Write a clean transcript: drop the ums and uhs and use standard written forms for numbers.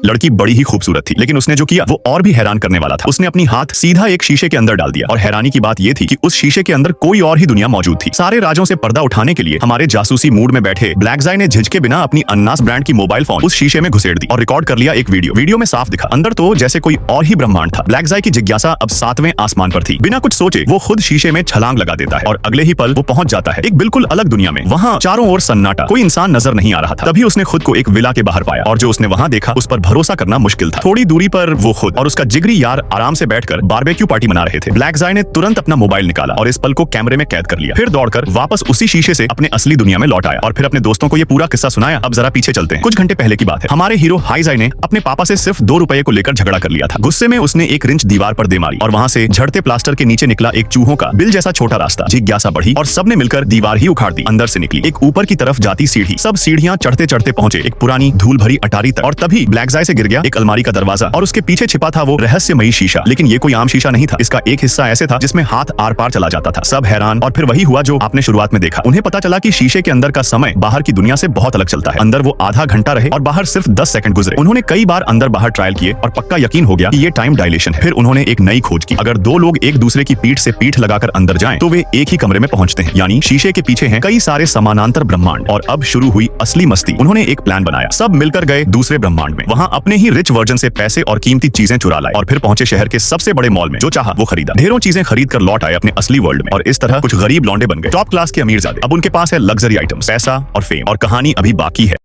लड़की बड़ी ही खूबसूरत थी, लेकिन उसने जो किया वो और भी हैरान करने वाला था। उसने अपनी हाथ सीधा एक शीशे के अंदर डाल दिया और हैरानी की बात यह थी कि उस शीशे के अंदर कोई और ही दुनिया मौजूद थी। सारे राजों से पर्दा उठाने के लिए हमारे जासूसी मूड में बैठे ब्लैकजाई ने झिझके बिना अपनी अन्नास ब्रांड की मोबाइल फोन उस शीशे में घुसेड़ दी और रिकॉर्ड कर लिया एक वीडियो। वीडियो में साफ दिखा अंदर तो जैसे कोई और ही ब्रह्मांड था। ब्लैकजाई की जिज्ञासा अब 7वें आसमान पर थी। बिना कुछ सोचे वो खुद शीशे में छलांग लगा देता है और अगले ही पल वो पहुंच जाता है एक बिल्कुल अलग दुनिया में। वहाँ चारों ओर सन्नाटा, कोई इंसान नजर नहीं आ रहा था। तभी उसने खुद को एक विला के बाहर पाया और जो उसने वहाँ देखा उस पर भरोसा करना मुश्किल था। थोड़ी दूरी पर वो खुद और उसका जिगरी यार आराम से बैठकर बारबेक्यू पार्टी मना रहे थे। ब्लैकजाई ने तुरंत अपना मोबाइल निकाला और इस पल को कैमरे में कैद कर लिया। फिर दौड़कर वापस उसी शीशे से अपने असली दुनिया में लौट आया और फिर अपने दोस्तों को ये पूरा किस्सा सुनाया। अब जरा पीछे चलते हैं। कुछ घंटे पहले की बात है। हमारे हीरो हाईजाई ने अपने पापा से सिर्फ 2 रुपए को लेकर झगड़ा कर लिया था। गुस्से में उसने एक रिंच दीवार पर दे मारी और वहां से झड़ते प्लास्टर के नीचे निकला एक चूहों का बिल जैसा छोटा रास्ता। जिज्ञासा बढ़ी और सबने मिलकर दीवार ही उखाड़ दी। अंदर से निकली एक ऊपर की तरफ जाती सीढ़ी। सब सीढ़ियां चढ़ते चढ़ते पहुंचे एक पुरानी धूल भरी अटारी तक और तभी ब्लैकजाई से गिर गया एक अलमारी का दरवाजा और उसके पीछे छिपा था वो रहस्यमयी शीशा। लेकिन ये कोई आम शीशा नहीं था। इसका एक हिस्सा ऐसे था जिसमें हाथ आर पार चला जाता था। सब हैरान और फिर वही हुआ जो आपने शुरुआत में देखा। उन्हें पता चला कि शीशे के अंदर का समय बाहर की दुनिया से बहुत अलग चलता है। अंदर वो आधा घंटा रहे और बाहर सिर्फ 10 सेकंड गुजरे। उन्होंने कई बार अंदर बाहर ट्रायल किए और पक्का यकीन हो गया कि ये टाइम डायलेशन है। फिर उन्होंने एक नई खोज की। अगर 2 लोग एक दूसरे की पीठ से पीठ लगाकर अंदर जाएं तो वे एक ही कमरे में पहुंचते हैं। यानी शीशे के पीछे हैं कई सारे समानांतर ब्रह्मांड। और अब शुरू हुई असली मस्ती। उन्होंने एक प्लान बनाया। सब मिलकर गए दूसरे ब्रह्मांड में। वहां अपने ही रिच वर्जन से पैसे और कीमती चीजें चुरा लाए और फिर पहुंचे शहर के सबसे बड़े मॉल में। जो चाहा वो खरीदा। ढेरों चीजें खरीद कर लौट आए अपने असली वर्ल्ड में और इस तरह कुछ गरीब लौंडे बन गए टॉप क्लास के अमीरजादे। अब उनके पास है लग्जरी आइटम्स, पैसा और फेम और कहानी अभी बाकी है।